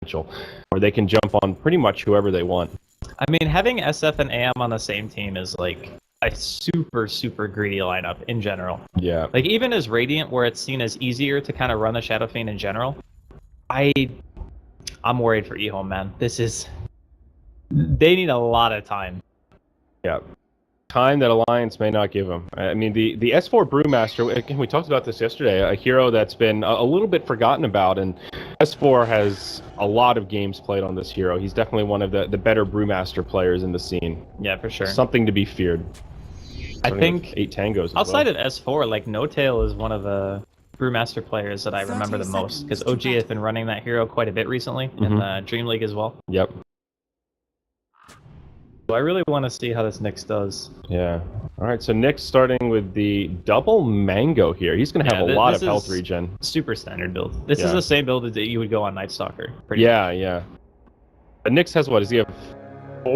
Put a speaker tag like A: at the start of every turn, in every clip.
A: potential, where they can jump on pretty much whoever they want.
B: I mean, having SF and AM on the same team is like a super, super greedy lineup in general.
A: Yeah.
B: Like, even as Radiant, where it's seen as easier to kind of run the Shadow Fiend in general, I'm worried for EHOME, man. They need a lot of time.
A: Yeah. Time that Alliance may not give them. I mean, the S4 Brewmaster, again, we talked about this yesterday, a hero that's been a little bit forgotten about, and S4 has a lot of games played on this hero. He's definitely one of the better Brewmaster players in the scene.
B: Yeah, for sure.
A: Something to be feared.
B: I think
A: 8 tangos
B: outside of S4, like, No-Tail is one of the Brewmaster players that I remember the most, because OG has been running that hero quite a bit recently, in Dream League as well.
A: Yep.
B: So I really want to see how this Nyx does.
A: Yeah. All right, so Nyx starting with the double mango here. He's going to have a lot of health regen.
B: Super standard build. This is the same build that you would go on Night Stalker.
A: Yeah. But Nyx has what? Does he have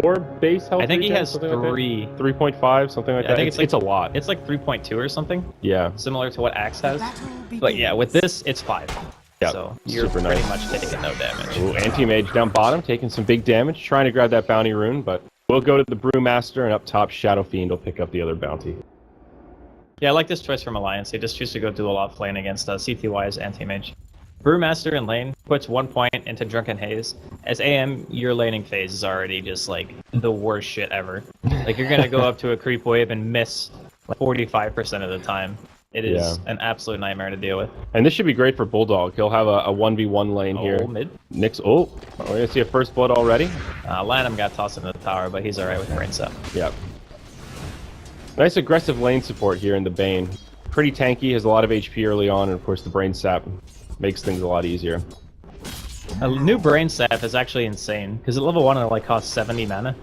A: 4 base health?
B: I think
A: regen,
B: he has 3.
A: 3.5, something like that.
B: I think it's
A: a lot.
B: It's like 3.2 or something.
A: Yeah.
B: Similar to what Axe has. But yeah, with this, it's 5.
A: Yep.
B: So you're pretty much taking no damage.
A: Ooh, Anti-Mage down bottom, taking some big damage, trying to grab that bounty rune, but we'll go to the Brewmaster, and up top, Shadow Fiend will pick up the other bounty.
B: Yeah, I like this choice from Alliance. They just choose to go dual off lane against CTY's Anti-Mage. Brewmaster in lane puts 1 point into Drunken Haze. As AM, your laning phase is already just like the worst shit ever. Like, you're gonna go up to a creep wave and miss like 45% of the time. It is an absolute nightmare to deal with.
A: And this should be great for Bulldog. He'll have a 1v1 lane here.
B: Mid.
A: Nyx, we're going to see a first blood already.
B: Lanham got tossed into the tower, but he's alright with Brain Sap.
A: Yep. Nice aggressive lane support here in the Bane. Pretty tanky, has a lot of HP early on, and of course the Brain Sap makes things a lot easier.
B: A new Brain Sap is actually insane, because at level 1 it like costs 70 mana.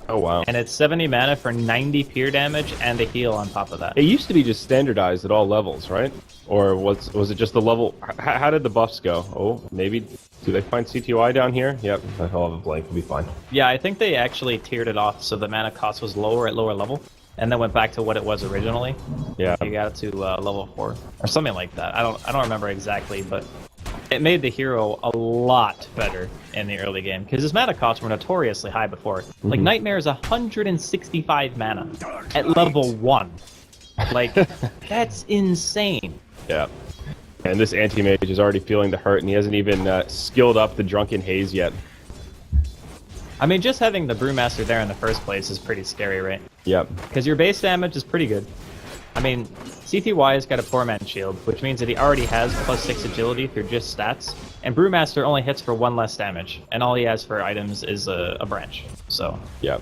A: Oh wow.
B: And it's 70 mana for 90 peer damage and a heal on top of that.
A: It used to be just standardized at all levels, right? Or was it just the level? How did the buffs go? Oh, maybe. Do they find CTY down here? Yep, I'll have a blank. It'll be fine.
B: Yeah, I think they actually tiered it off so the mana cost was lower at lower level, and then went back to what it was originally.
A: Yeah.
B: You got it to level 4 or something like that. I don't remember exactly, but it made the hero a lot better in the early game, because his mana costs were notoriously high before. Like, Nightmare is 165 mana at level 1. Like, that's insane.
A: Yeah. And this Anti-Mage is already feeling the hurt, and he hasn't even skilled up the Drunken Haze yet.
B: I mean, just having the Brewmaster there in the first place is pretty scary, right?
A: Yep.
B: Because your base damage is pretty good. I mean, CTY has got a Poor Man's Shield, which means that he already has +6 agility through just stats, and Brewmaster only hits for 1 less damage, and all he has for items is a branch, so...
A: Yep.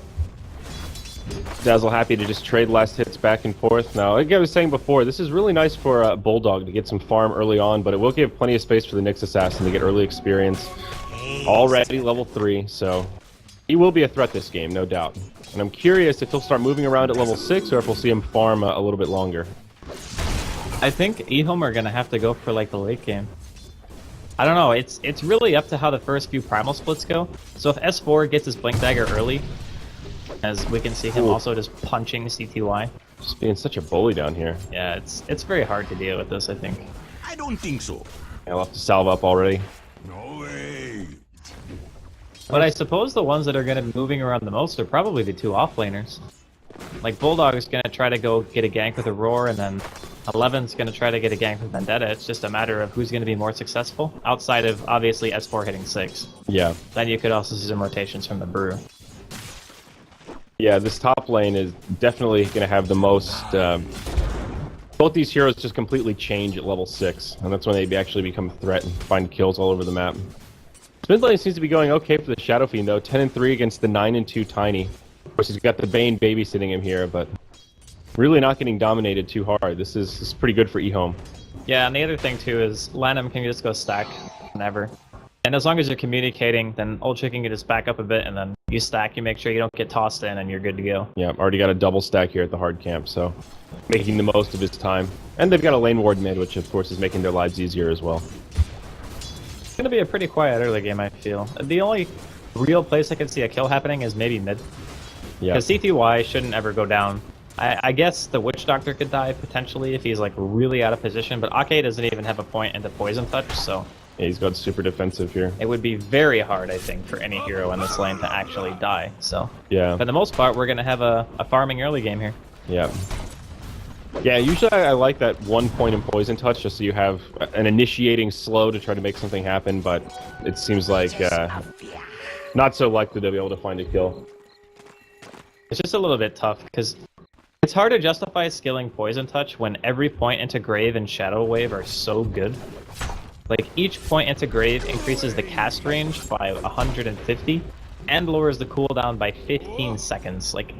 A: Dazzle happy to just trade last hits back and forth. Now, like I was saying before, this is really nice for Bulldog to get some farm early on, but it will give plenty of space for the Nyx Assassin to get early experience. Already level 3, so he will be a threat this game, no doubt. And I'm curious if he'll start moving around at level 6, or if we'll see him farm a little bit longer.
B: I think EHOME are going to have to go for, like, the late game. I don't know, it's really up to how the first few primal splits go. So if S4 gets his Blink Dagger early, as we can see him also just punching CTY.
A: Just being such a bully down here.
B: Yeah, it's very hard to deal with this, I think.
C: I don't think so.
A: I'll have to salve up already.
C: No way.
B: But I suppose the ones that are going to be moving around the most are probably the 2 offlaners. Like, Bulldog is going to try to go get a gank with Aurora, and then 11's going to try to get a gank with Vendetta. It's just a matter of who's going to be more successful, outside of, obviously, S4 hitting 6.
A: Yeah.
B: Then you could also see some rotations from the Brew.
A: Yeah, this top lane is definitely going to have the most... both these heroes just completely change at level 6, and that's when they actually become a threat and find kills all over the map. Mid lane seems to be going okay for the Shadow Fiend, though. 10-3 against the 9-2 Tiny. Of course, he's got the Bane babysitting him here, but really not getting dominated too hard. This is pretty good for EHOME.
B: Yeah, and the other thing, too, is Lanham can just go stack whenever. And as long as you're communicating, then Old Chicken can just back up a bit, and then you stack, you make sure you don't get tossed in, and you're good to go. Yeah,
A: already got a double stack here at the hard camp, so making the most of his time. And they've got a lane ward mid, which of course is making their lives easier as well.
B: It's going to be a pretty quiet early game, I feel. The only real place I can see a kill happening is maybe mid.
A: Yeah.
B: Because CTY shouldn't ever go down. I guess the Witch Doctor could die, potentially, if he's like really out of position, but Ake doesn't even have a point into Poison Touch, so
A: Yeah, he's got super defensive here.
B: It would be very hard, I think, for any hero in this lane to actually die. So,
A: Yeah.
B: for the most part, we're going to have a farming early game here.
A: Yeah. Yeah, usually I like that 1 point in poison touch just so you have an initiating slow to try to make something happen, but it seems like not so likely to be able to find a kill.
B: It's just a little bit tough because it's hard to justify skilling poison touch when every point into grave and shadow wave are so good. Like, each point into grave increases the cast range by 150 and lowers the cooldown by 15 seconds. Like,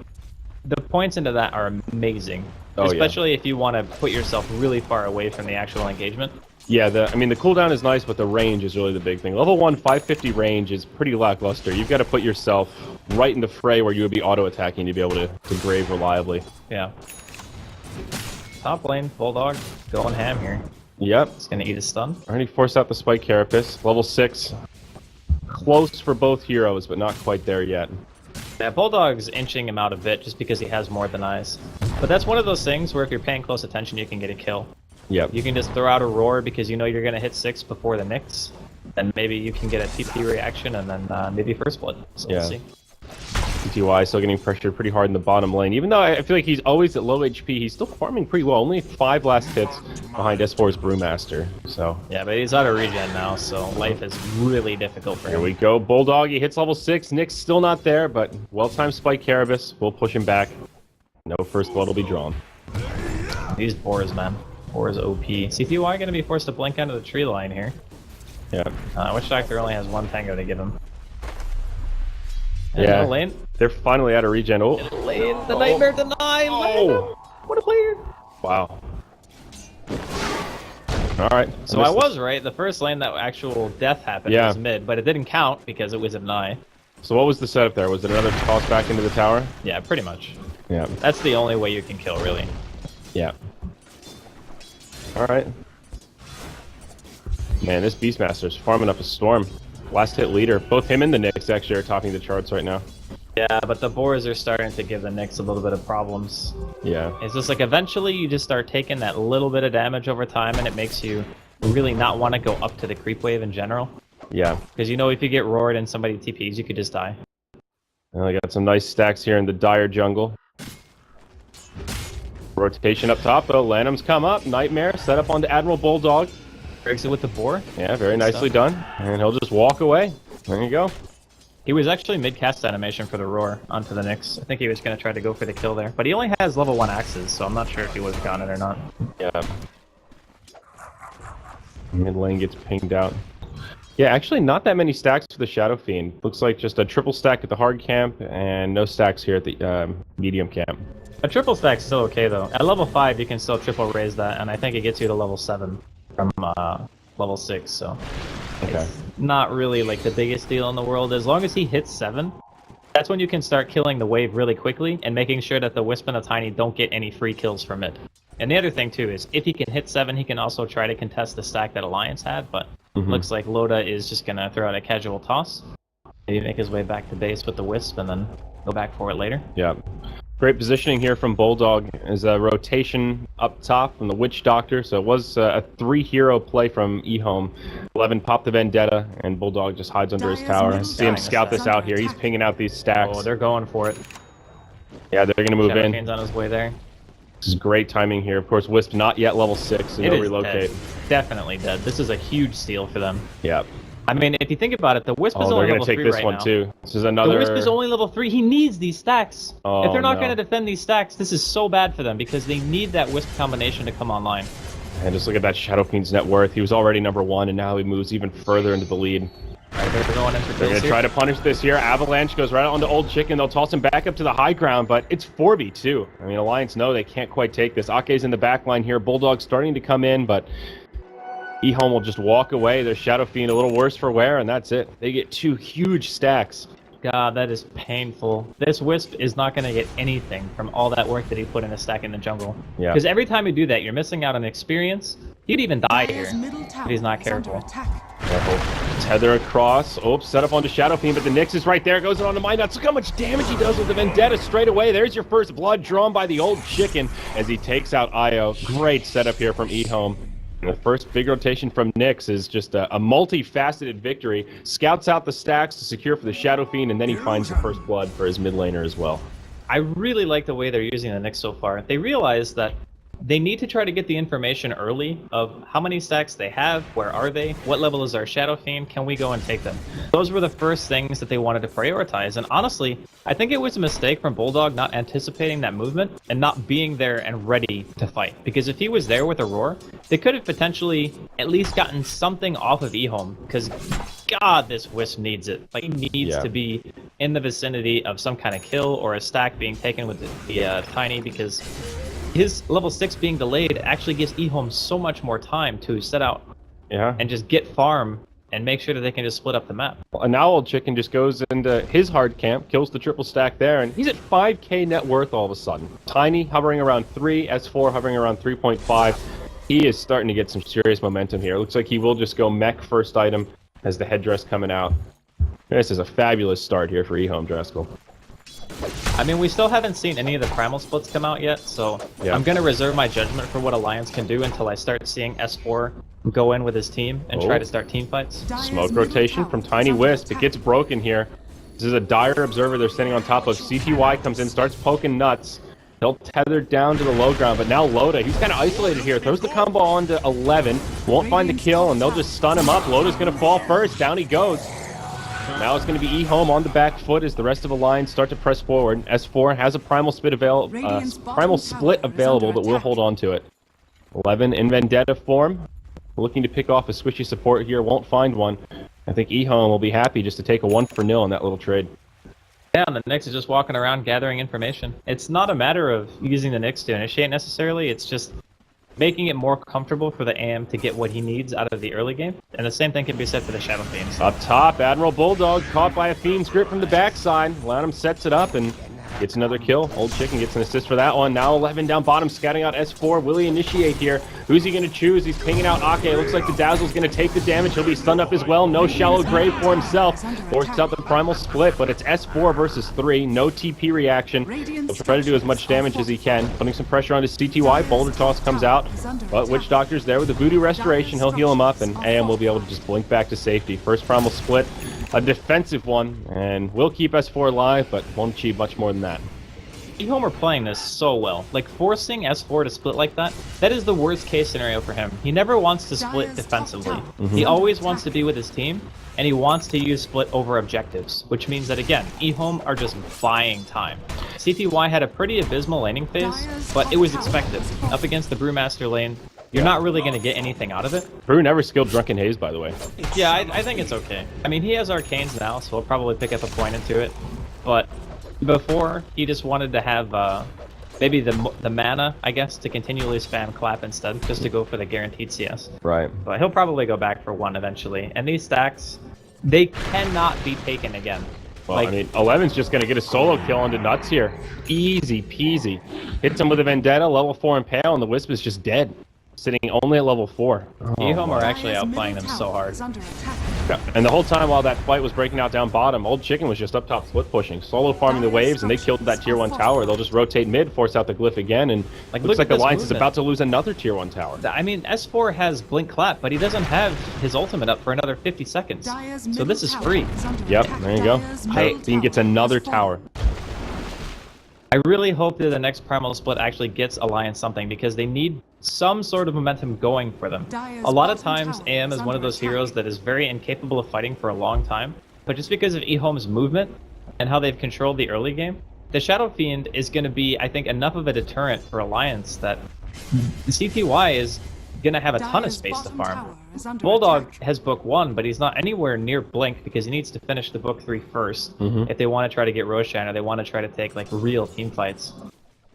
B: the points into that are amazing.
A: Oh,
B: especially if you want to put yourself really far away from the actual engagement.
A: Yeah, the cooldown is nice, but the range is really the big thing. Level 1, 550 range is pretty lackluster. You've got to put yourself right in the fray where you would be auto-attacking to be able to grave reliably.
B: Yeah. Top lane, Bulldog, going ham here.
A: Yep.
B: It's going to eat a stun.
A: Already forced out the Spike Carapace. Level 6. Close for both heroes, but not quite there yet.
B: Yeah, Bulldog's inching him out a bit just because he has more than eyes. But that's one of those things where if you're paying close attention, you can get a kill.
A: Yep.
B: You can just throw out a roar because you know you're going to hit 6 before the Nyx. Then maybe you can get a TP reaction and then maybe first blood. So
A: Yeah.
B: we'll see.
A: CTY still getting pressured pretty hard in the bottom lane. Even though I feel like he's always at low HP, he's still farming pretty well. Only 5 last hits behind S4's Brewmaster. So
B: Yeah, but he's out of regen now, so life is really difficult for
A: here
B: him.
A: we go. Bulldog, he hits level 6. Nick's still not there, but well-timed Spike Carapace will push him back. No first blood will be drawn.
B: These boars, man. Boars OP. CTY going to be forced to blink onto the tree line here.
A: Yeah.
B: Witch Doctor only has 1 tango to give him. And
A: Yeah.
B: no lane.
A: They're finally out of regen. Oh.
B: Lane, the Nightmare denied!
A: Oh.
B: What a player!
A: Wow. Alright.
B: So I was right, the first lane that actual death happened was mid, but it didn't count because it was a deny.
A: So what was the setup there? Was it another toss back into the tower?
B: Yeah, pretty much.
A: Yeah.
B: That's the only way you can kill, really.
A: Yeah. Alright. Man, this Beastmaster's farming up a storm. Last hit leader. Both him and the Nyx actually are topping the charts right now.
B: Yeah, but the boars are starting to give the Nyx a little bit of problems.
A: Yeah.
B: It's just like eventually you just start taking that little bit of damage over time and it makes you really not want to go up to the creep wave in general.
A: Yeah.
B: Because you know if you get roared and somebody TPs, you could just die.
A: And I got some nice stacks here in the dire jungle. Rotation up top though. Lanham's come up. Nightmare set up onto Admiral Bulldog.
B: Breaks it with the boar.
A: Yeah, very nicely done. And he'll just walk away. There you go.
B: He was actually mid-cast animation for the roar onto the Nyx. I think he was going to try to go for the kill there. But he only has level 1 axes, so I'm not sure if he would have gotten it or not.
A: Yeah. Mid lane gets pinged out. Yeah, actually not that many stacks for the Shadow Fiend. Looks like just a triple stack at the hard camp and no stacks here at the medium camp.
B: A triple stack's still okay though. At level 5 you can still triple raise that, and I think it gets you to level 7 from level 6, so...
A: Okay.
B: It's not really like the biggest deal in the world. As long as he hits 7, that's when you can start killing the wave really quickly and making sure that the Wisp and the Tiny don't get any free kills from it. And the other thing too is if he can hit 7, he can also try to contest the stack that Alliance had, but looks like Loda is just gonna throw out a casual toss. Maybe make his way back to base with the Wisp and then go back for it later.
A: Yeah. Great positioning here from Bulldog as a rotation up top from the Witch Doctor. So it was a 3-hero play from EHOME. 11 popped the Vendetta, and Bulldog just hides under his tower. See him scout this out here. He's pinging out these stacks.
B: Oh, they're going for it.
A: Yeah, they're going to move
B: Shadow
A: in.
B: Fiend's on his way there.
A: This is great timing here. Of course, Wisp not yet level 6, so
B: It
A: no
B: is
A: relocate.
B: dead. Definitely dead. This is a huge steal for them.
A: Yeah.
B: I mean, if you think about it, the Wisp is
A: Oh,
B: only
A: they're going
B: level
A: to
B: 3
A: take this
B: right
A: one
B: now.
A: too. This is another...
B: The Wisp is only level 3. He needs these stacks.
A: Oh,
B: if they're not
A: no.
B: going to defend these stacks, this is so bad for them because they need that Wisp combination to come online.
A: And just look at that Shadow Fiend's net worth. He was already number 1, and now he moves even further into the lead.
B: Alright, they're going into
A: They're
B: kills
A: going to
B: here.
A: try to punish this here. Avalanche goes right onto Old Chicken. They'll toss him back up to the high ground, but it's 4v2. I mean, Alliance know they can't quite take this. Ake's in the back line here. Bulldog's starting to come in, but EHOME will just walk away. Their Shadow Fiend a little worse for wear, and that's it. They get 2 huge stacks.
B: God, that is painful. This Wisp is not going to get anything from all that work that he put in a stack in the jungle.
A: Yeah.
B: Because every time you do that, you're missing out on experience. He'd even die here if he's not careful.
A: Tether across. Oops, set up onto Shadow Fiend, but the Nyx is right there. Goes on to Mind Nuts. Look how much damage he does with the Vendetta straight away. There's your first blood drawn by the Old Chicken as he takes out Io. Great setup here from EHOME. And the first big rotation from Nyx is just a multifaceted victory. Scouts out the stacks to secure for the Shadow Fiend, and then he finds the first blood for his mid laner as well.
B: I really like the way they're using the Nyx so far. They realize that they need to try to get the information early of how many stacks they have, where are they, what level is our Shadow Fiend, can we go and take them? Those were the first things that they wanted to prioritize, and honestly, I think it was a mistake from Bulldog not anticipating that movement and not being there and ready to fight. Because if he was there with a roar, they could have potentially at least gotten something off of EHOME, because God, this Wisp needs it. Like, he needs to be in the vicinity of some kind of kill or a stack being taken with the Tiny, because his level 6 being delayed actually gives EHOME so much more time to set out and just get farm and make sure that they can just split up the map.
A: And now Old Chicken just goes into his hard camp, kills the triple stack there, and he's at 5k net worth all of a sudden. Tiny hovering around 3, S4 hovering around 3.5. He is starting to get some serious momentum here. Looks like he will just go mech first item as the headdress coming out. This is a fabulous start here for EHOME, Draskell.
B: I mean, we still haven't seen any of the primal splits come out yet, so I'm going to reserve my judgment for what Alliance can do until I start seeing S4 go in with his team and try to start team fights.
A: Smoke rotation from Tiny Wisp. It gets broken here. This is a dire observer they're standing on top of. CTY comes in, starts poking nuts. He'll tether down to the low ground, but now Loda, he's kind of isolated here. Throws the combo onto 11. Won't find the kill, and they'll just stun him up. Loda's going to fall first. Down he goes. Now it's going to be EHOME on the back foot as the rest of the line start to press forward. S4 has a primal split available, but we'll hold on to it. 11 in Vendetta form, looking to pick off a squishy support here. Won't find one. I think EHOME will be happy just to take a 1-for-0 on that little trade.
B: Yeah, and the Nyx is just walking around gathering information. It's not a matter of using the Nyx to initiate necessarily. It's just making it more comfortable for the AM to get what he needs out of the early game. And the same thing can be said for the Shadow Fiends.
A: Up top, Admiral Bulldog caught by a Fiend's Grip from the backside. Lanham sets it up and gets another kill. Old Chicken gets an assist for that one. Now 11 down bottom, scouting out S4. Will he initiate here? Who's he going to choose? He's pinging out Ake. Looks like the Dazzle's going to take the damage. He'll be stunned up as well. No shallow grave for himself. Forces out the primal split, but it's S4 versus 3. No TP reaction. He'll try to do as much damage as he can. Putting some pressure on his CTY. Boulder Toss comes out, but Witch Doctor's there with the Voodoo Restoration. He'll heal him up, and AM will be able to just blink back to safety. First primal split, a defensive one, and will keep S4 alive, but won't achieve much more than that.
B: EHOME are playing this so well. Like, forcing S4 to split like that, that is the worst case scenario for him. He never wants to split defensively. He always wants to be with his team, and he wants to use split over objectives, which means that, again, EHOME are just buying time. CTY had a pretty abysmal laning phase, but it was expected. Up against the Brewmaster lane, you're not really going to get anything out of it.
A: Brew never skilled Drunken Haze, by the way.
B: Yeah, I think it's okay. I mean, he has Arcanes now, so he'll probably pick up a point into it, but before, he just wanted to have maybe the mana, I guess, to continually spam clap instead, just to go for the guaranteed CS.
A: Right.
B: But he'll probably go back for 1 eventually. And these stacks, they cannot be taken again.
A: Well, I mean, 11's just going to get a solo kill onto Nuts here. Easy peasy. Hits him with a Vendetta, level 4 Impale, and the Wisp is just dead. Sitting only at level 4.
B: EHOME are actually outplaying them so hard.
A: Yeah. And the whole time while that fight was breaking out down bottom, Old Chicken was just up top split pushing, solo farming the waves, and they killed that tier 1 tower. They'll just rotate mid, force out the glyph again, and looks like the Alliance is about to lose another tier 1 tower.
B: I mean, S4 has Blink Clap, but he doesn't have his ultimate up for another 50 seconds. So this is free.
A: Yep, there you go. Dean gets another tower.
B: I really hope that the next Primal Split actually gets Alliance something, because they need some sort of momentum going for them. A lot of times, AM is one of those heroes that is very incapable of fighting for a long time, but just because of EHOME's movement and how they've controlled the early game, the Shadow Fiend is going to be, I think, enough of a deterrent for Alliance that the CTY is going to have a ton of space to farm. Bulldog has book 1, but he's not anywhere near Blink because he needs to finish the book 3 first if they want to try to get Roshan or they want to try to take like real team fights.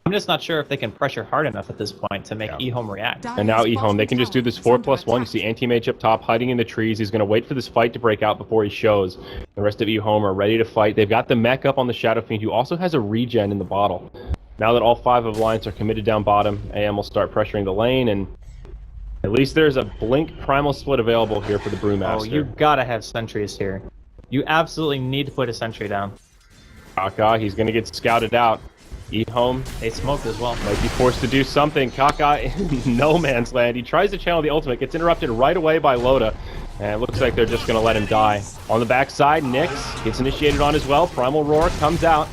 B: I'm just not sure if they can pressure hard enough at this point to make EHOME react.
A: And now EHOME, they can just do this 4+1. You see Anti-Mage up top hiding in the trees. He's going to wait for this fight to break out before he shows. The rest of EHOME are ready to fight. They've got the mech up on the Shadow Fiend, who also has a regen in the bottle. Now that all 5 of Alliance are committed down bottom, AM will start pressuring the lane, and at least there's a Blink Primal Split available here for the Brewmaster.
B: Oh, you gotta have sentries here. You absolutely need to put a sentry down.
A: Aka, he's going to get scouted out. EHOME
B: They smoked as well.
A: might be forced to do something. Kaka in no man's land. He tries to channel the ultimate, gets interrupted right away by Loda. And it looks like they're just going to let him die. On the backside, Nyx gets initiated on as well. Primal Roar comes out.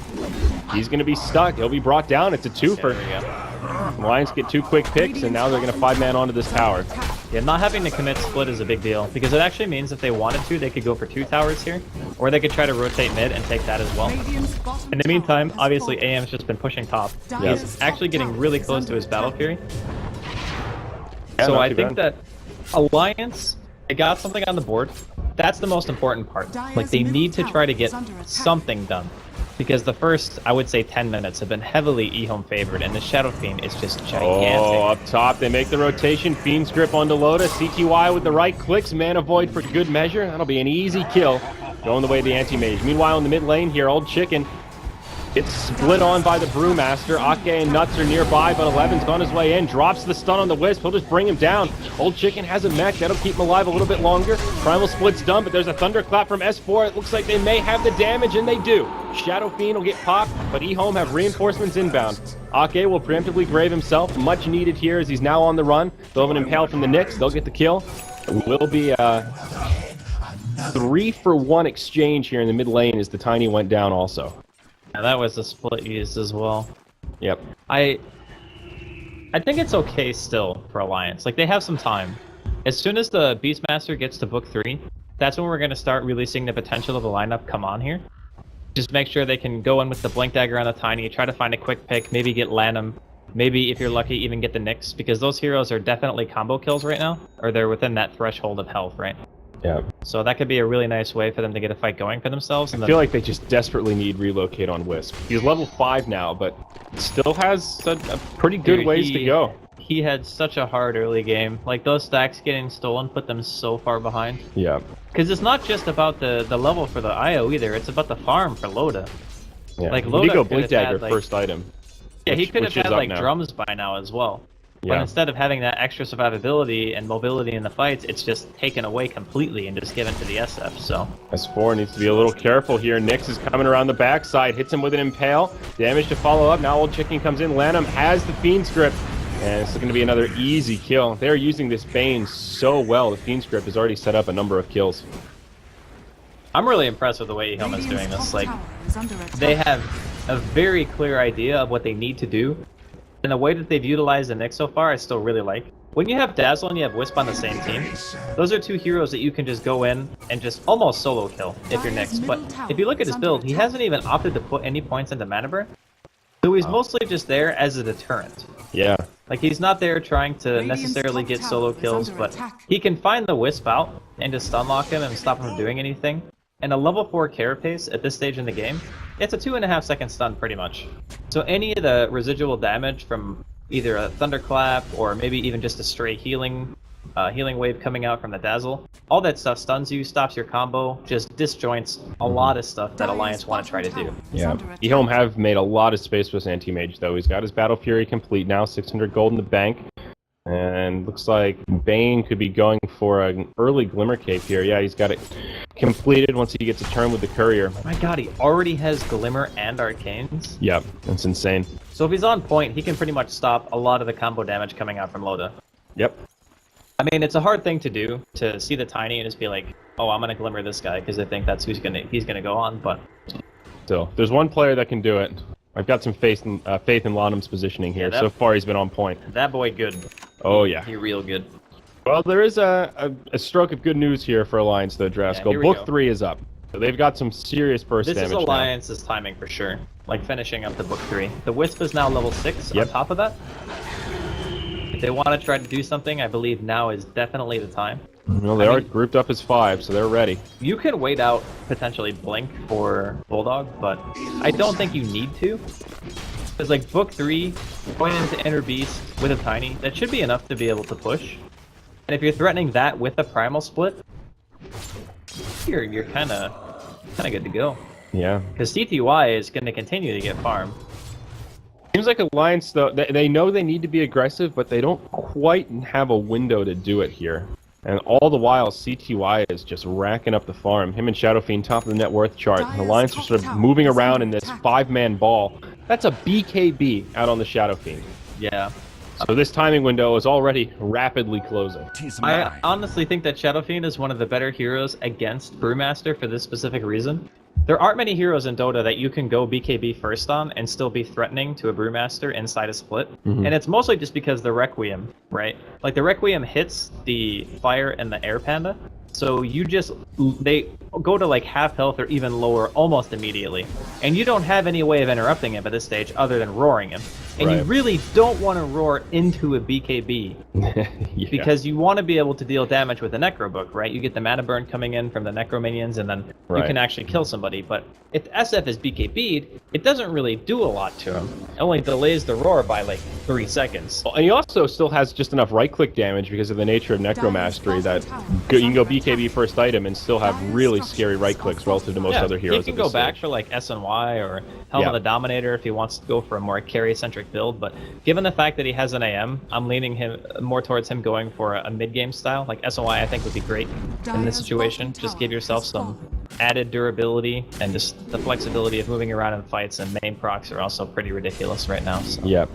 A: He's going to be stuck. He'll be brought down. It's a twofer.
B: There we go.
A: Lions get 2 quick picks, and now they're going to 5-man onto this tower.
B: Yeah, not having to commit split is a big deal, because it actually means if they wanted to, they could go for 2 towers here, or they could try to rotate mid and take that as well. In the meantime, obviously AM's just been pushing top.
A: Yep.
B: He's actually getting really close to his Battle Fury.
A: Yeah,
B: So
A: not
B: I
A: too
B: think
A: bad.
B: that Alliance, they got something on the board. That's the most important part. Like, they need to try to get something done. Because the first, I would say, 10 minutes have been heavily EHOME favored, and the Shadow Fiend is just gigantic.
A: Oh, up top, they make the rotation. Fiend's Grip onto Loda. CTY with the right clicks. Mana Void for good measure. That'll be an easy kill. Going the way of the Anti-Mage. Meanwhile, in the mid lane here, Old Chicken gets split on by the Brewmaster. Ake and Nuts are nearby, but 11's on his way in. Drops the stun on the Wisp. He'll just bring him down. Old Chicken has a mech. That'll keep him alive a little bit longer. Primal Split's done, but there's a Thunderclap from S4. It looks like they may have the damage, and they do. Shadow Fiend will get popped, but EHOME have reinforcements inbound. Ake will preemptively grave himself. Much needed here as he's now on the run. They'll have an Impale from the Nyx. They'll get the kill. It will be a 3-for-1 exchange here in the mid lane as the Tiny went down also.
B: Yeah, that was a split used as well.
A: Yep.
B: I think it's okay still for Alliance. Like, they have some time. As soon as the Beastmaster gets to book 3, that's when we're going to start releasing the potential of the lineup come on here. Just make sure they can go in with the Blink Dagger on the Tiny, try to find a quick pick, maybe get Lanham, maybe if you're lucky even get the Nyx, because those heroes are definitely combo kills right now, or they're within that threshold of health, right?
A: Yeah.
B: So that could be a really nice way for them to get a fight going for themselves. And
A: I feel like they just desperately need relocate on Wisp. He's level 5 now, but still has a pretty good ways to go.
B: He had such a hard early game. Like, those stacks getting stolen put them so far behind.
A: Yeah.
B: Because it's not just about the level for the IO either, it's about the farm for Loda.
A: Yeah.
B: Like,
A: He
B: Loda
A: did go
B: could
A: Blink
B: have
A: Dagger
B: had, like-
A: first item.
B: Yeah, he
A: which-
B: could have
A: which is
B: had
A: up
B: like
A: now.
B: drums by now as well. But
A: Yeah.
B: instead of having that extra survivability and mobility in the fights, it's just taken away completely and just given to the SF, so...
A: S4 needs to be a little careful here. Nyx is coming around the backside, hits him with an Impale. Damage to follow up. Now Old Chicken comes in. Lanham has the Fiend's Grip. And it's going to be another easy kill. They're using this Bane so well. The Fiend's Grip has already set up a number of kills.
B: I'm really impressed with the way EHOME is doing this. Like, they have a very clear idea of what they need to do. And the way that they've utilized the Nyx so far, I still really like. When you have Dazzle and you have Wisp on the same team, those are 2 heroes that you can just go in and just almost solo kill if you're Nyx. But if you look at his build, he hasn't even opted to put any points into Mana Burn. So he's mostly just there as a deterrent.
A: Yeah.
B: Like, he's not there trying to necessarily get solo kills, but he can find the Wisp out and just stun lock him and stop him from doing anything. And a level 4 Carapace at this stage in the game, it's a 2.5-second stun pretty much. So any of the residual damage from either a Thunderclap or maybe even just a stray healing wave coming out from the Dazzle, all that stuff stuns you, stops your combo, just disjoints a lot of stuff that Alliance want to try to do.
A: Yeah. EHOME have made a lot of space with his Anti-Mage, though. He's got his Battle Fury complete now, 600 gold in the bank. And looks like Bane could be going for an early Glimmer Cape here. Yeah, he's got it completed once he gets a turn with the Courier.
B: My god, he already has Glimmer and Arcanes.
A: Yep, that's insane.
B: So if he's on point, he can pretty much stop a lot of the combo damage coming out from Loda.
A: Yep.
B: I mean, it's a hard thing to do, to see the Tiny and just be like, oh, I'm gonna Glimmer this guy, because I think that's who's he's gonna go on, but...
A: Still, there's one player that can do it. I've got some faith in Lanham's positioning here.
B: Yeah,
A: So far, he's been on point.
B: That boy good.
A: Oh, yeah.
B: He real good.
A: Well, there is a stroke of good news here for Alliance, though, Drasco.
B: here we
A: Book
B: go.
A: 3 is up. So they've got some serious burst
B: This
A: damage
B: is
A: now.
B: Alliance's timing for sure. Like, finishing up the book 3. The Wisp is now level 6
A: Yep.
B: on top of that. If they want to try to do something, I believe now is definitely the time.
A: Well, they are grouped up as 5, so they're ready.
B: You can wait out potentially Blink for Bulldog, but I don't think you need to. Because, like, book 3, going into Inner Beast with a Tiny, that should be enough to be able to push. And if you're threatening that with a Primal Split, you're kind of good to go.
A: Yeah.
B: Because CTY is going to continue to get farm.
A: Seems like Alliance, though, they know they need to be aggressive, but they don't quite have a window to do it here. And all the while, CTY is just racking up the farm. Him and Shadow Fiend top of the net worth chart. And Alliance are sort of moving around in this 5-man ball. That's a BKB out on the Shadow Fiend.
B: Yeah.
A: So this timing window is already rapidly closing.
C: Tis
B: I
C: mine.
B: honestly think that Shadow Fiend is one of the better heroes against Brewmaster for this specific reason. There aren't many heroes in Dota that you can go BKB first on and still be threatening to a Brewmaster inside a split. And it's mostly just because the Requiem, right? Like the Requiem hits the Fire and the Air Panda. So they go to like half health or even lower almost immediately. And you don't have any way of interrupting him at this stage other than roaring him. And you
A: Right.
B: really don't want to roar into a BKB.
A: Yeah.
B: Because you want to be able to deal damage with the Necro Book, right? You get the mana burn coming in from the Necro minions, and then you
A: Right.
B: can actually kill somebody. But if SF is BKB'd, it doesn't really do a lot to him. It only delays the roar by like 3 seconds.
A: And he also still has just enough right-click damage because of the nature of Necromastery that you can go BKB first item and still have really scary right-clicks relative to most other heroes.
B: He
A: at
B: can
A: this
B: go back
A: stage.
B: for like SNY or Helm
A: Yeah.
B: of the Dominator if he wants to go for a more carry-centric build. But given the fact that he has an AM, I'm leaning him more towards him going for a mid-game style. Like SNY I think would be great in this situation. Just give yourself some added durability and just the flexibility of moving around in fights, and main procs are also pretty ridiculous right now. So.
A: Yep.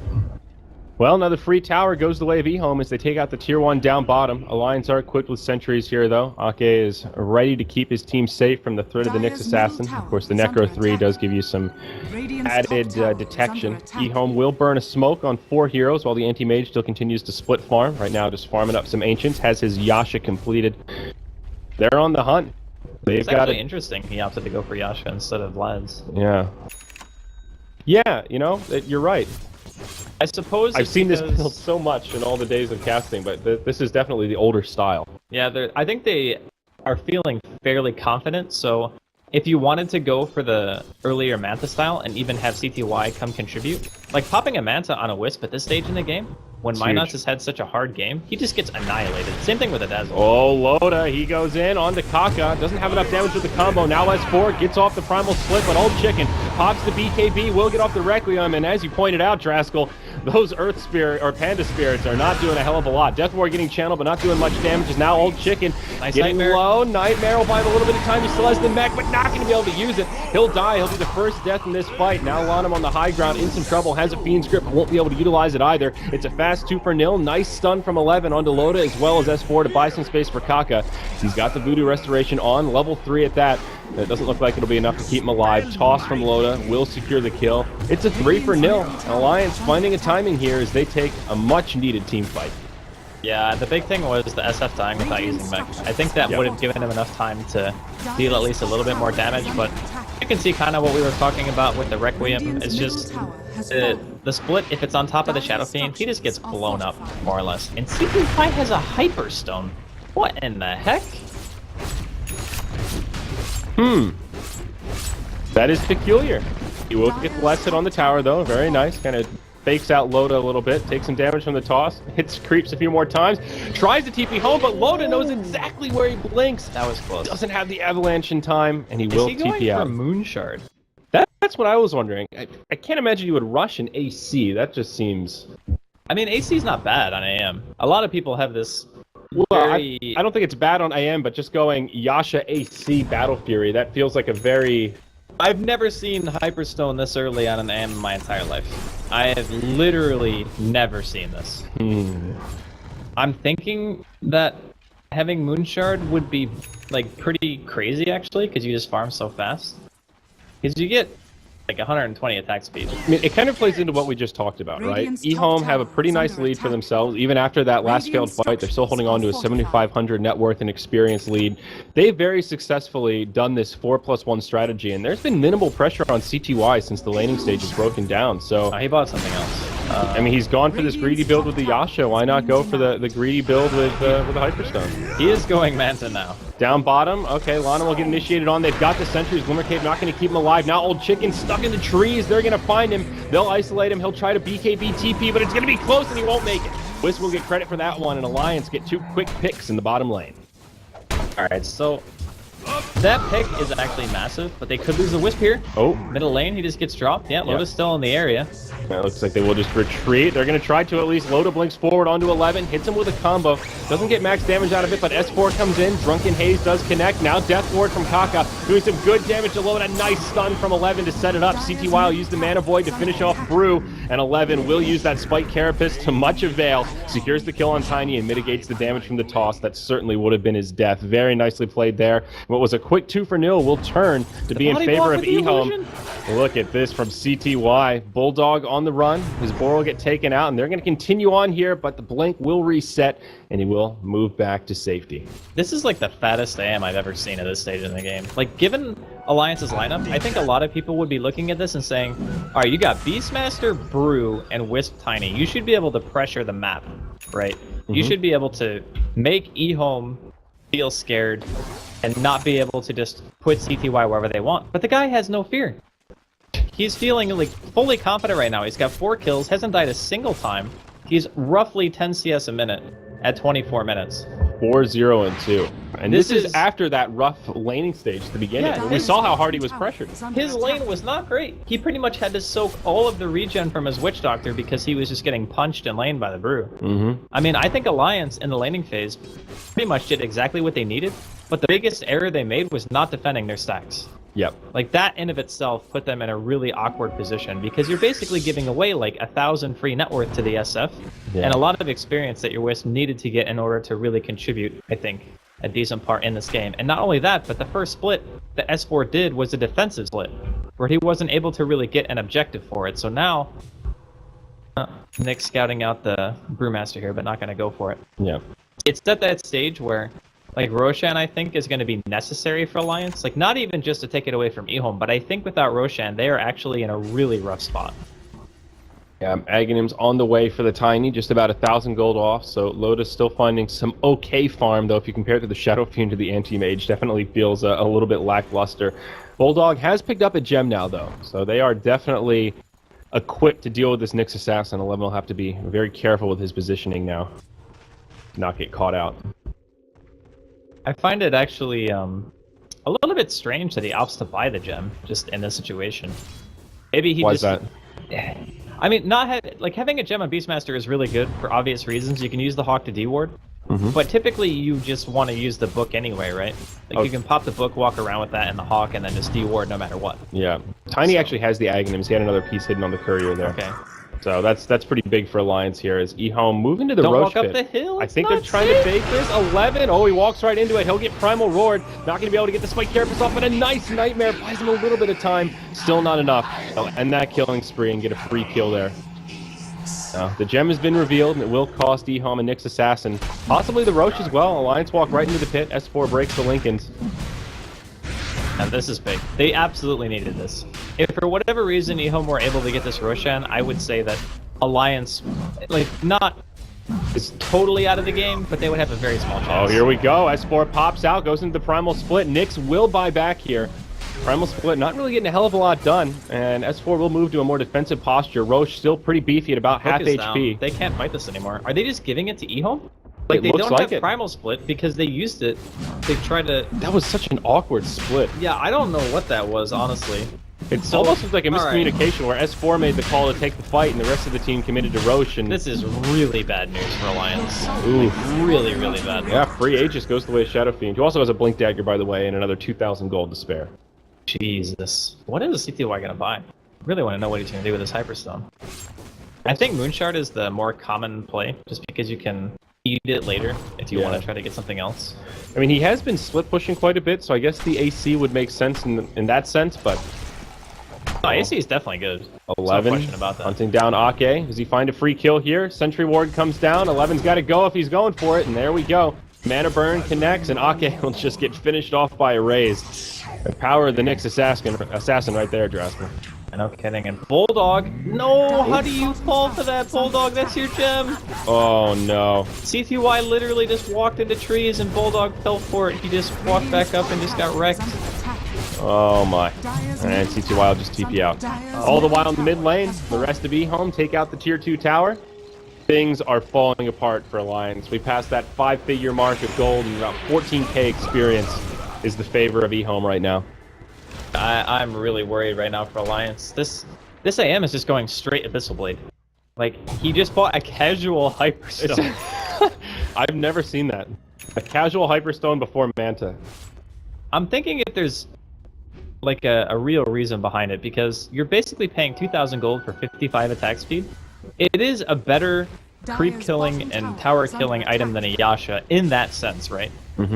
A: Well, now the free tower goes the way of EHOME as they take out the tier 1 down bottom. Alliance are equipped with sentries here, though. Ake is ready to keep his team safe from the threat of the Nyx Assassin. Of course, the Necro 3 does give you some added detection. EHOME will burn a smoke on 4 heroes while the anti-mage still continues to split farm. Right now, just farming up some Ancients. Has his Yasha completed. They're on the hunt. They've
B: It's
A: got
B: actually
A: it.
B: interesting he opted to go for Yasha instead of Lads.
A: Yeah. Yeah, you know, you're right.
B: I suppose
A: I've
B: it's
A: seen this
B: because-
A: build so much in all the days of casting, but this is definitely the older style.
B: Yeah, I think they are feeling fairly confident, so if you wanted to go for the earlier Manta style and even have CTY come contribute, like popping a Manta on a Wisp at this stage in the game, when
A: It's
B: Minos
A: huge.
B: has had such a hard game, he just gets annihilated. Same thing with a Dazzle.
A: Oh, Loda, he goes in onto Kaka. Doesn't have enough damage with the combo. Now S4 gets off the Primal Split, but Old Chicken pops the BKB, will get off the Requiem, and as you pointed out, Draskell, those Earth Spirit or Panda Spirits are not doing a hell of a lot. Death Ward getting channeled, but not doing much damage. Is now Old Chicken
B: Nice
A: getting
B: Nightmare.
A: low. Nightmare will buy him a little bit of time. He still has the mech, but not going to be able to use it. He'll die. He'll be the first death in this fight. Now Lanham on the high ground, in some trouble. Has a Fiend's Grip, but won't be able to utilize it either. It's a fast 2-0. Nice stun from 11 onto Loda, as well as S4 to buy some space for Kaka. He's got the Voodoo Restoration on, level 3 at that. It doesn't look like it'll be enough to keep him alive. Toss from Loda will secure the kill. It's a 3-0. Alliance finding a timing here as they take a much-needed team fight.
B: Yeah, the big thing was the SF dying without using mech. I think that
A: Yep.
B: would have given him enough time to deal at least a little bit more damage, but you can see kind of what we were talking about with the Requiem. It's just the split, if it's on top of the Shadow Fiend, he just gets blown up, more or less. And CP5 has a Hyperstone. What in the heck?
A: That is peculiar. He will get the last hit on the tower, though. Very nice. Kind of fakes out Loda a little bit. Takes some damage from the toss. Hits creeps a few more times. Tries to TP home, but Loda knows exactly where he blinks.
B: That was close.
A: Doesn't have the avalanche in time, and he
B: Is
A: will
B: he going
A: TP
B: for
A: out.
B: Moonshard?
A: That's what I was wondering. I can't imagine you would rush an AC. That just seems...
B: I mean, AC's not bad on AM. A lot of people have this
A: Well,
B: very...
A: I don't think it's bad on AM, but just going Yasha AC Battle Fury, that feels like a very...
B: I've never seen Hyperstone this early on an AM in my entire life. I have literally never seen this. I'm thinking that having Moonshard would be like pretty crazy actually, because you just farm so fast. Because you get like 120 attack speed.
A: I mean, it kind of plays into what we just talked about, right? EHOME have a pretty nice lead for themselves. Even after that last failed fight, they're still holding on to a 7,500 net worth and experience lead. They've very successfully done this 4+1 strategy, and there's been minimal pressure on CTY since the laning stage has broken down. So,
B: He bought something else.
A: I mean, he's gone for this greedy build with the Yasha. Why not go for the greedy build with the Hyperstone?
B: He is going Manta now.
A: Down bottom. Okay, Lana will get initiated on. They've got the sentries. Glimmer Cave not going to keep him alive. Now Old Chicken stuck in the trees. They're going to find him. They'll isolate him. He'll try to BKB TP, but it's going to be close and he won't make it. Wisp will get credit for that one, and Alliance get 2 quick picks in the bottom lane.
B: Alright, so That pick is actually massive, but they could lose the Wisp here.
A: Oh,
B: Middle lane, he just gets dropped. Yeah, Loda's still in the area.
A: it looks like they will just retreat. They're going to try to at least. Loda blinks forward onto 11, hits him with a combo. Doesn't get max damage out of it, but S4 comes in. Drunken Haze does connect. Now Death Ward from Kaka doing some good damage to Loda. Nice stun from 11 to set it up. CTY will use the Mana Void to finish off Brew, and 11 will use that Spike Carapace to much avail. Secures the kill on Tiny and mitigates the damage from the toss. That certainly would have been his death. Very nicely played there. What was a quick 2-0 will turn to be in favor of EHOME. Look at this from CTY. Bulldog on the run. His boar will get taken out, and they're going to continue on here, but the blink will reset, and he will move back to safety.
B: This is like the fattest AM I've ever seen at this stage in the game. Like, given Alliance's lineup, I think a lot of people would be looking at this and saying, all right, you got Beastmaster, Brew, and Wisp Tiny. You should be able to pressure the map, right? You should be able to make EHOME feel scared and not be able to just put CTY wherever they want. But the guy has no fear. He's feeling like fully confident right now. He's got 4 kills, hasn't died a single time. He's roughly 10 CS a minute at 24 minutes.
A: 4-0-2. And this is after that rough laning stage at the beginning.
B: Yeah,
A: we saw how hard he was pressured.
B: His lane was not great. He pretty much had to soak all of the regen from his Witch Doctor because he was just getting punched in lane by the Brew. I mean, I think Alliance in the laning phase pretty much did exactly what they needed, but the biggest error they made was not defending their stacks.
A: Yep.
B: Like, that in of itself put them in a really awkward position because you're basically giving away like 1,000 free net worth to the SF and a lot of experience that your Wisp needed to get in order to really contribute, I think, a decent part in this game. And not only that, but the first split that S4 did was a defensive split where he wasn't able to really get an objective for it. So now Nick's scouting out the Brewmaster here, but not going to go for it.
A: Yeah.
B: It's at that stage where like Roshan, I think, is going to be necessary for Alliance. Like, not even just to take it away from EHOME, but I think without Roshan, they are actually in a really rough spot.
A: Yeah, Aghanim's on the way for the Tiny, just about 1,000 gold off, so Loda's still finding some okay farm, though if you compare it to the Shadow Fiend to the Anti-Mage, definitely feels a little bit lackluster. Bulldog has picked up a gem now, though, so they are definitely equipped to deal with this Nyx Assassin. 11 will have to be very careful with his positioning now, to not get caught out.
B: I find it actually a little bit strange that he opts to buy the gem just in this situation. Maybe he
A: Why
B: just...
A: is that?
B: I mean, having a gem on Beastmaster is really good for obvious reasons. You can use the Hawk to D-ward, but typically you just want to use the book anyway, right? Like you can pop the book, walk around with that and the Hawk, and then just D-ward no matter what.
A: Yeah. Tiny actually has the Aghanims. He had another piece hidden on the courier there.
B: Okay.
A: So that's pretty big for Alliance here as EHOME moving to the
B: Don't
A: Roche
B: walk up
A: pit.
B: the hill.
A: I think they're trying to bake this. 11. Oh, he walks right into it. He'll get Primal Roared. Not going to be able to get the Spike Carapace off, but a nice Nightmare buys him a little bit of time. Still not enough. He'll end that killing spree and get a free kill there. The gem has been revealed, and it will cost EHOME a Nyx Assassin. Possibly the Roche as well. Alliance walk right into the pit. S4 breaks the Lincolns.
B: And this is big. They absolutely needed this. If for whatever reason EHOME were able to get this Roshan, I would say that Alliance, like, not is totally out of the game, but they would have a very small chance.
A: Oh, here we go. S4 pops out, goes into the Primal Split. Nyx will buy back here. Primal Split not really getting a hell of a lot done, and S4 will move to a more defensive posture. Roche still pretty beefy at about half HP.
B: Down. They can't fight this anymore. Are they just giving it to EHOME? Like, they don't have Primal Split because they used it. They tried to...
A: That was such an awkward split.
B: Yeah, I don't know what that was, honestly.
A: It's almost like a miscommunication where S4 made the call to take the fight and the rest of the team committed to Roche. And
B: this is really bad news for Alliance.
A: Ooh.
B: Really, really bad news.
A: Yeah, free Aegis goes the way of Shadow Fiend, who also has a Blink Dagger, by the way, and another 2,000 gold to spare.
B: Jesus. What is CTY going to buy? I really want to know what he's going to do with his Hyperstone. I think Moonshard is the more common play, just because you can eat it later if you want to try to get something else.
A: I mean, he has been split pushing quite a bit, so I guess the AC would make sense in that sense, but...
B: No, AC is definitely good.
A: 11,
B: no question about that.
A: Hunting down Ake. Does he find a free kill here? Sentry Ward comes down. 11's got to go if he's going for it, and there we go. Mana Burn connects, and Ake will just get finished off by a raise. The power of the Nyx Assassin right there, Drasper.
B: No kidding. And Bulldog, no! How do you fall for that, Bulldog? That's your gem!
A: Oh, no.
B: CTY literally just walked into trees, and Bulldog fell for it. He just walked back up and just got wrecked.
A: Oh my. And CTY will just TP out. All the while in the mid lane, the rest of EHOME take out the tier 2 tower. Things are falling apart for Alliance. We passed that 5-figure mark of gold and about 14k experience. is the favor of EHOME right now.
B: I'm really worried right now for Alliance. This AM is just going straight Abyssal Blade. Like, he just bought a casual Hyperstone.
A: I've never seen that. A casual Hyperstone before Manta.
B: I'm thinking if there's like a real reason behind it, because you're basically paying 2,000 gold for 55 attack speed. It is a better creep killing and tower killing item than a Yasha in that sense, right?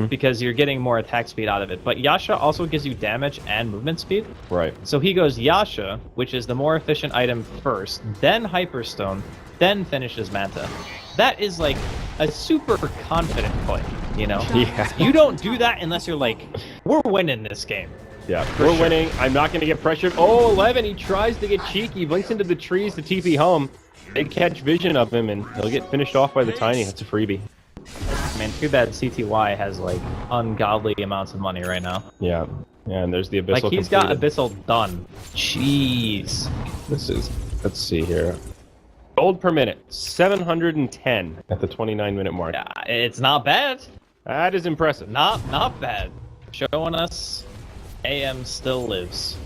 B: Because you're getting more attack speed out of it. But Yasha also gives you damage and movement speed.
A: Right.
B: So he goes Yasha, which is the more efficient item first, then Hyperstone, then finishes Manta. That is like a super confident play, you know?
A: Yeah.
B: You don't do that unless you're like, we're winning this game.
A: Yeah, we're winning. I'm not going to get pressured. Oh, 11, he tries to get cheeky, blinks into the trees to TP home. They catch vision of him, and he'll get finished off by the Tiny. That's a freebie.
B: I mean, too bad CTY has, like, ungodly amounts of money right now.
A: Yeah, and there's the Abyssal
B: Like, he's
A: completed.
B: got Abyssal done. Jeez.
A: This is, let's see here. Gold per minute, 710 at the 29-minute mark.
B: Yeah, it's not bad.
A: That is impressive.
B: Not bad. Showing us AM still lives.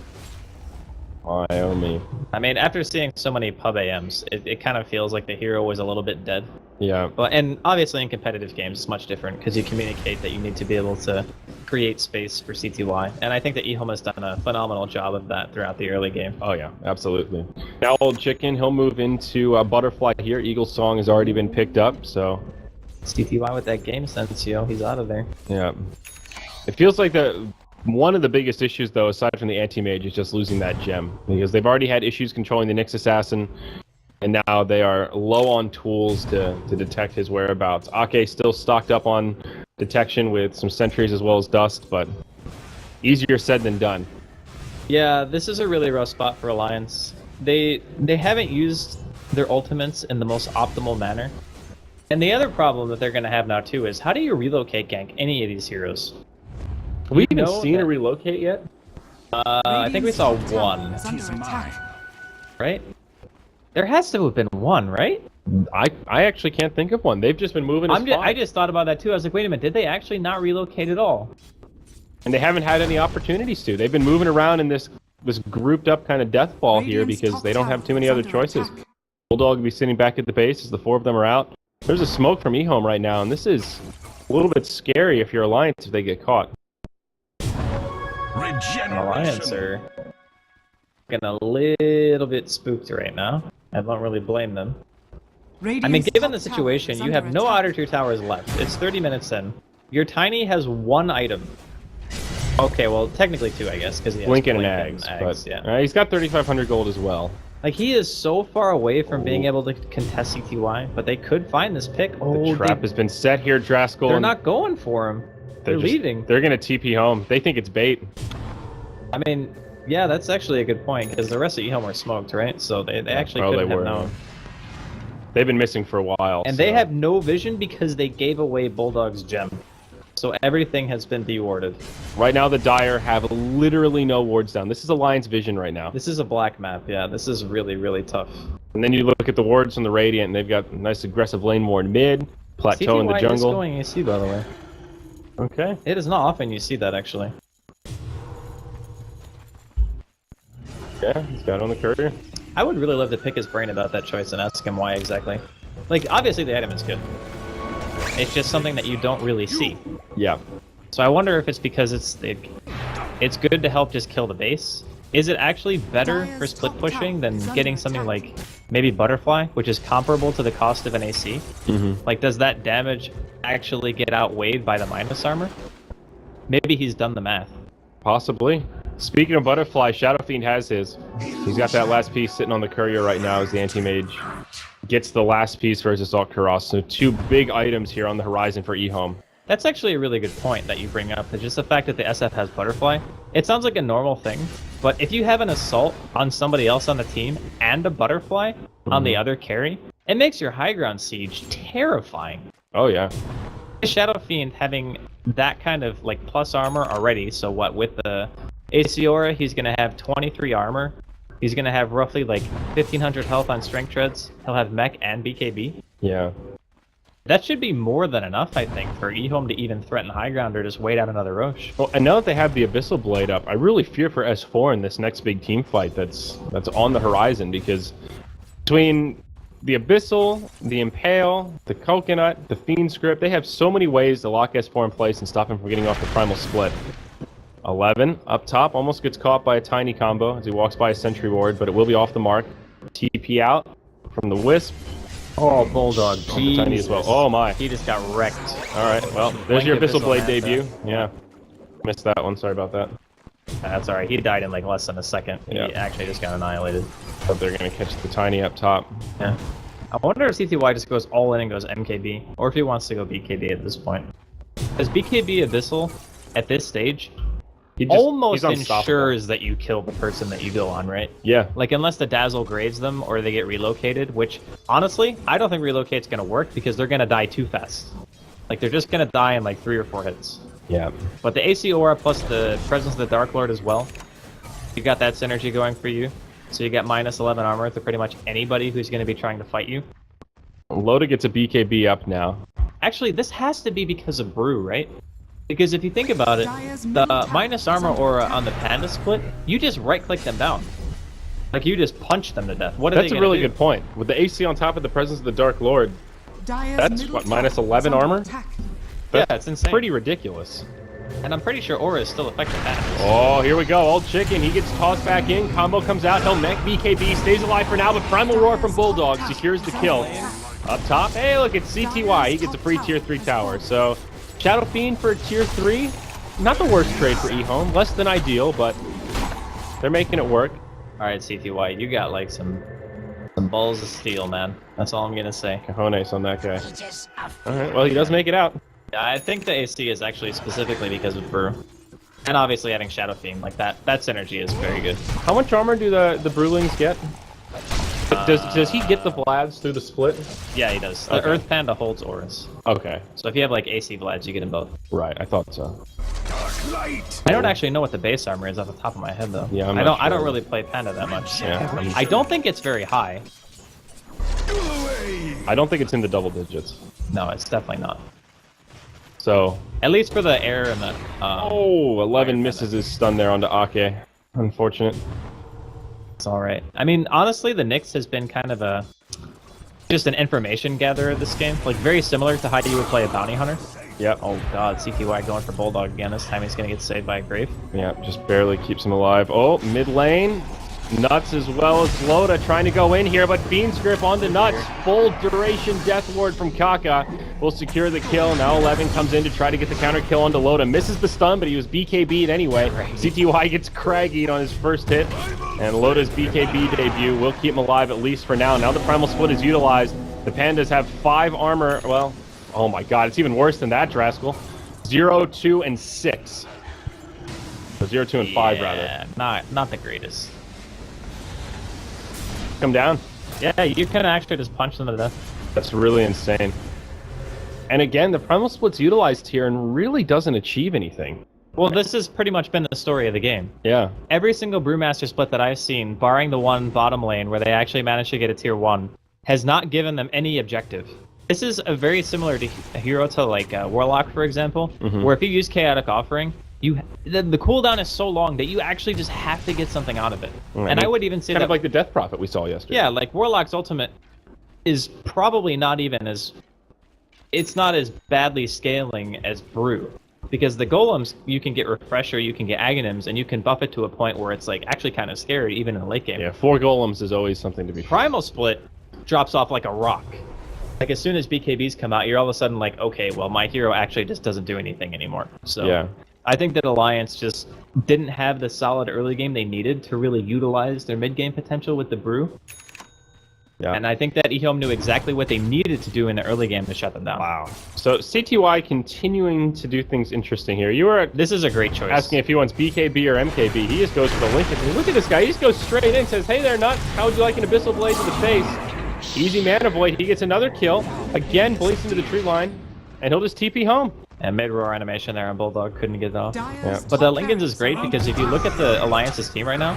A: Oh, me.
B: I mean, after seeing so many pub AMs, it kind of feels like the hero was a little bit dead.
A: Yeah.
B: But and obviously in competitive games it's much different because you communicate that you need to be able to create space for CTY, and I think that EHOME has done a phenomenal job of that throughout the early game.
A: Oh yeah, absolutely. Now old chicken, he'll move into Butterfly here. Eagle's Song has already been picked up, so
B: CTY with that game sense, yo, he's out of there.
A: yeah. It feels like one of the biggest issues, though, aside from the anti-mage, is just losing that gem. Because they've already had issues controlling the Nyx Assassin, and now they are low on tools to detect his whereabouts. Ake still stocked up on detection with some sentries as well as dust, but easier said than done.
B: Yeah, this is a really rough spot for Alliance. They haven't used their ultimates in the most optimal manner. And the other problem that they're going to have now, too, is how do you relocate gank any of these heroes?
A: Have we even
B: know
A: seen
B: that-
A: a relocate yet?
B: I think we saw one, right? There has to have been one, right?
A: I actually can't think of one. They've just been moving as
B: I just thought about that too. I was like, wait a minute, did they actually not relocate at all?
A: And they haven't had any opportunities to. They've been moving around in this grouped up kind of death ball here because they don't have too many other choices. Bulldog will be sitting back at the base as the four of them are out. There's a smoke from EHOME right now, and this is a little bit scary if you're Alliance if they get caught.
B: Alliance are getting a little bit spooked right now. I don't really blame them. I mean, given the situation, you have no outer tier towers left. It's 30 minutes in. Your Tiny has one item. Okay, well, technically two, I guess, because he has
A: Blink and
B: Blink
A: Ags, but
B: yeah.
A: he's got 3,500 gold as well.
B: Like, he is so far away from being able to contest CTY, but they could find this pick.
A: The trap has been set here, Draskell.
B: They're not going for him. They're leaving.
A: They're going to TP home. They think it's bait.
B: I mean, yeah, that's actually a good point, because the rest of EHOME are smoked, right? So they actually couldn't have known.
A: They've been missing for a while.
B: And they have no vision because they gave away Bulldog's gem. So everything has been dewarded.
A: Right now, the Dire have literally no wards down. This is Alliance vision right now.
B: This is a black map, yeah. This is really, really tough.
A: And then you look at the wards from the Radiant, and they've got a nice aggressive lane ward mid, plateau in the jungle.
B: CTY is going AC, by the way.
A: Okay.
B: It is not often you see that, actually.
A: Yeah, he's got on the courier.
B: I would really love to pick his brain about that choice and ask him why exactly. Like, obviously the item is good. It's just something that you don't really see.
A: Yeah.
B: So I wonder if it's because it's good to help just kill the base. Is it actually better for split pushing than getting something like maybe Butterfly, which is comparable to the cost of an AC? Like, does that damage actually get outweighed by the minus armor? Maybe he's done the math.
A: Possibly. Speaking of Butterfly, Shadow Fiend has his. He's got that last piece sitting on the courier right now as the anti-mage gets the last piece versus Assault Kuros. So two big items here on the horizon for EHOME.
B: That's actually a really good point that you bring up. It's just the fact that the SF has Butterfly. It sounds like a normal thing, but if you have an Assault on somebody else on the team and a Butterfly on the other carry, it makes your high ground siege terrifying.
A: Oh yeah.
B: Shadow Fiend having that kind of like plus armor already, so what, with the AC Aura, he's going to have 23 armor. He's going to have roughly like 1,500 health on Strength Treads. He'll have Mech and BKB.
A: Yeah.
B: That should be more than enough, I think, for EHOME to even threaten high ground or just wait out another Roche.
A: Well, and now that they have the Abyssal Blade up, I really fear for S4 in this next big team fight that's on the horizon, because between the Abyssal, the Impale, the Coconut, the Fiend Script, they have so many ways to lock S4 in place and stop him from getting off the Primal Split. 11 up top, almost gets caught by a tiny combo as he walks by a Sentry Ward, but it will be off the mark. TP out from the Wisp.
B: Oh, Bulldog,
A: The tiny as well. Oh my.
B: He just got wrecked.
A: Alright, well, there's
B: Blink
A: your Abyssal
B: Abyssal
A: Blade
B: Manta.
A: debut. Yeah. Missed that one, sorry about that.
B: That's alright, he died in like less than a second.
A: Yeah.
B: He actually just got annihilated.
A: But they're gonna catch the tiny up top.
B: Yeah. I wonder if CTY just goes all in and goes MKB, or if he wants to go BKB at this point. Because BKB Abyssal, at this stage, almost
A: he's unstoppable.
B: ensures that you kill the person that you go on, right?
A: Yeah.
B: Like, unless the Dazzle grades them or they get relocated, which, honestly, I don't think relocate's gonna work because they're gonna die too fast. Like, they're just gonna die in like 3 or 4 hits.
A: Yeah.
B: But the AC Aura plus the presence of the Dark Lord as well, you got that synergy going for you. So you got minus 11 armor to pretty much anybody who's gonna be trying to fight you.
A: Loda gets a BKB up now.
B: Actually, this has to be because of Brew, right? Because if you think about it, the minus armor aura on the Panda split, you just right-click them down. Like, you just punch them to death. What are
A: That's
B: they
A: a
B: gonna
A: really
B: do?
A: good point. With the AC on top of the presence of the Dark Lord, that's what, minus 11 armor?
B: Yeah, it's insane.
A: Pretty ridiculous.
B: And I'm pretty sure aura is still effective at this.
A: Oh, here we go. Old Chicken, he gets tossed back in. Combo comes out. He'll mech BKB, stays alive for now, but Primal Roar from Bulldog secures the kill. Up top, hey, look, it's CTY. He gets a free tier 3 tower. So, Shadow Fiend for tier 3. Not the worst trade for EHOME. Less than ideal, but they're making it work.
B: Alright, CTY, you got like some balls of steel, man. That's all I'm gonna say.
A: Cojones on that guy. Alright, well, he does make it out.
B: Yeah, I think the AC is actually specifically because of Brew. And obviously having Shadow Fiend, like that synergy is very good.
A: How much armor do the Brewlings get? Does he get the Vlads through the split?
B: Yeah, he does. The
A: Okay.
B: Earth Panda holds auras.
A: Okay,
B: So if you have like AC Vlads, you get them both.
A: right, I thought so.
C: Dark light.
B: I don't actually know what the base armor is off the top of my head though.
A: Yeah, I'm
B: I
A: not
B: don't
A: sure.
B: really play Panda that much. So.
A: Yeah,
B: I don't think it's very high.
C: Go away.
A: I don't think it's in the double digits.
B: No, it's definitely not.
A: So,
B: At least for the air and the
A: oh, 11 misses his stun there onto Ake. Unfortunate.
B: it's alright. I mean, honestly, the Nyx has been kind of a just an information gatherer this game. Like very similar to how you would play a bounty hunter.
A: Yep.
B: Oh god, CTY going for Bulldog again. This time he's gonna get saved by a Grave.
A: Yeah, just barely keeps him alive. Oh, mid lane. Nuts as well as Loda trying to go in here, but Fiend's Grip onto Nuts. Full duration Death Ward from Kaka will secure the kill. Now 11 comes in to try to get the counter kill onto Loda. Misses the stun, but he was BKB'd anyway. CTY gets Craggied on his first hit, and Loda's BKB debut will keep him alive at least for now. Now the Primal Split is utilized. The Pandas have 5 armor. Well, oh my god, it's even worse than that, Draskell. 0, 2, and 6. So 0, 2, and 5, rather.
B: Yeah, not the greatest.
A: Come down.
B: Yeah, you can actually just punch them to death.
A: That's really insane. And again, the Primal Split's utilized here and really doesn't achieve anything.
B: Well, this has pretty much been the story of the game.
A: Yeah.
B: Every single Brewmaster split that I've seen, barring the one bottom lane where they actually managed to get a tier 1, has not given them any objective. This is a very similar to a hero to like Warlock, for example, where if you use Chaotic Offering, the cooldown is so long that you actually just have to get something out of it. And I would even say
A: Kind
B: that
A: of like the Death Prophet we saw yesterday.
B: yeah, like Warlock's ultimate is probably not even as it's not as badly scaling as Brew. Because the golems, you can get Refresher, you can get Aghanims, and you can buff it to a point where it's like actually kind of scary, even in the late game.
A: Yeah, 4 golems is always something to be.
B: Primal Split drops off like a rock. Like as soon as BKBs come out, you're all of a sudden like, okay, well my hero actually just doesn't do anything anymore. So
A: Yeah.
B: I think that Alliance just didn't have the solid early game they needed to really utilize their mid game potential with the Brew.
A: Yeah.
B: And I think that EHOME knew exactly what they needed to do in the early game to shut them down.
A: Wow. So CTY continuing to do things interesting here. You were
B: This is a great choice.
A: asking if he wants BKB or MKB. He just goes for the Lincoln. Look at this guy. He just goes straight in, says, hey there, Nuts. How would you like an Abyssal Blade to the face? Easy Mana Void. He gets another kill. Again, bleeds into the tree line. And he'll just TP home.
B: And mid-roar animation there on Bulldog couldn't get it off.
A: Yeah.
B: But the Lincolns is great because if you look at the Alliance's team right now,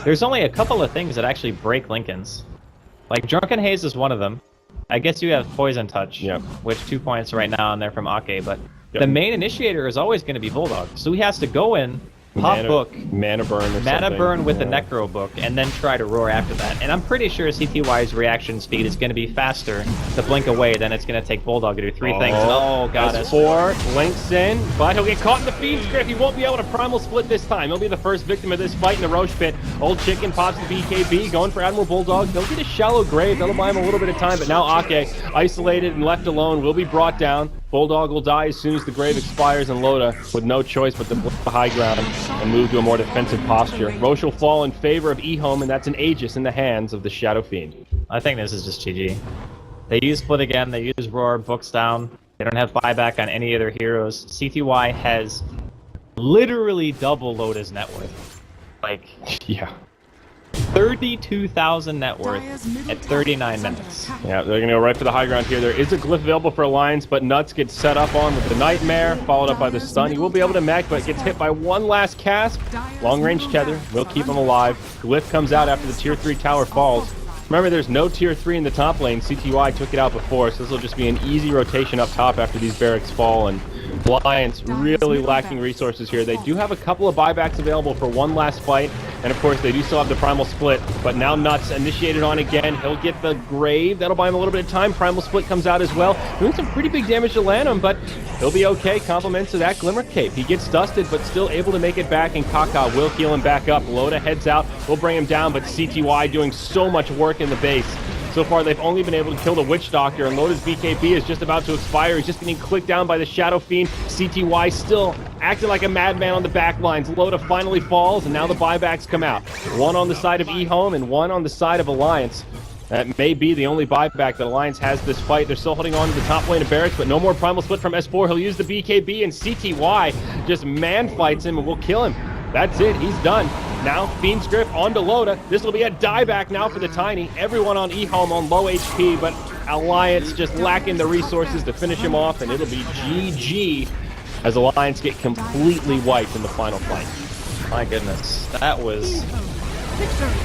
B: there's only a couple of things that actually break Lincolns. Like Drunken Haze is one of them. I guess you have Poison Touch,
A: Yep.
B: which 2 points right now, and they're from Ake, but
A: Yep.
B: the main initiator is always going to be Bulldog. So he has to go in, pop book,
A: mana burn, or
B: mana
A: something.
B: burn with the
A: Yeah.
B: Necro book, and then try to roar after that. And I'm pretty sure CTY's reaction speed is going to be faster to blink away than it's going to take Bulldog to do three things. Oh, God.
A: S4 links in, but he'll get caught in the Fiend's Grip. He won't be able to primal split this time. He'll be the first victim of this fight in the Roche Pit. Old Chicken pops the BKB, going for Admiral Bulldog. He'll get a shallow grave. That'll buy him a little bit of time, but now Ake, isolated and left alone, will be brought down. Bulldog will die as soon as the grave expires, and Loda, with no choice but to flip the high ground and move to a more defensive posture. Roche will fall in favor of EHOME, and that's an Aegis in the hands of the Shadow Fiend.
B: I think this is just GG. They use Split again, they use Roar, books down. They don't have buyback on any of their heroes. CTY has literally double Loda's net worth. Like,
A: Yeah.
B: 32,000 net worth at 39 minutes.
A: Yeah, they're gonna go right for the high ground here. There is a glyph available for Alliance, but Nuts gets set up on with the Nightmare, followed up by the stun. He will be able to mech, but gets hit by one last cast. Long-range tether will keep him alive. Glyph comes out after the tier 3 tower falls. Remember, there's no tier 3 in the top lane. CTY took it out before, so this will just be an easy rotation up top after these barracks fall. And Alliance really lacking resources here. They do have a couple of buybacks available for one last fight, and of course they do still have the Primal Split, but now Nuts initiated on again. He'll get the Grave. That'll buy him a little bit of time. Primal Split comes out as well, doing some pretty big damage to Lanham, but he'll be okay. Compliments to that Glimmer Cape. He gets dusted, but still able to make it back, and Kaka will heal him back up. Loda heads out, will bring him down, but CTY doing so much work in the base. So far, they've only been able to kill the Witch Doctor, and Loda's BKB is just about to expire. He's just getting clicked down by the Shadow Fiend. CTY still acting like a madman on the back lines. Loda finally falls, and now the buybacks come out. One on the side of EHOME and one on the side of Alliance. That may be the only buyback that Alliance has this fight. They're still holding on to the top lane of Barracks, but no more Primal Split from S4. He'll use the BKB, and CTY just man-fights him and will kill him. That's it. He's done. Now, Fiend's Grip onto Loda. This will be a dieback now for the Tiny. Everyone on EHOME on low HP, but Alliance just lacking the resources to finish him off, and it'll be GG as Alliance get completely wiped in the final fight.
B: My goodness, that was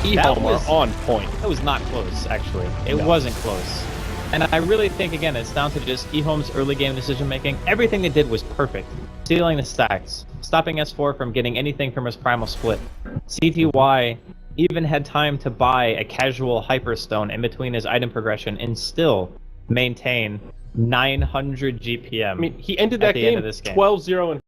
A: EHOME are on point.
B: That was not close, actually. It wasn't close. And I really think, again, it's down to just EHOME's early game decision making. Everything they did was perfect. Stealing the stacks, stopping S4 from getting anything from his Primal Split. CTY even had time to buy a casual Hyperstone in between his item progression and still maintain 900 GPM.
A: I mean, he ended
B: at
A: that
B: the end
A: game
B: of this game.
A: 12-0 and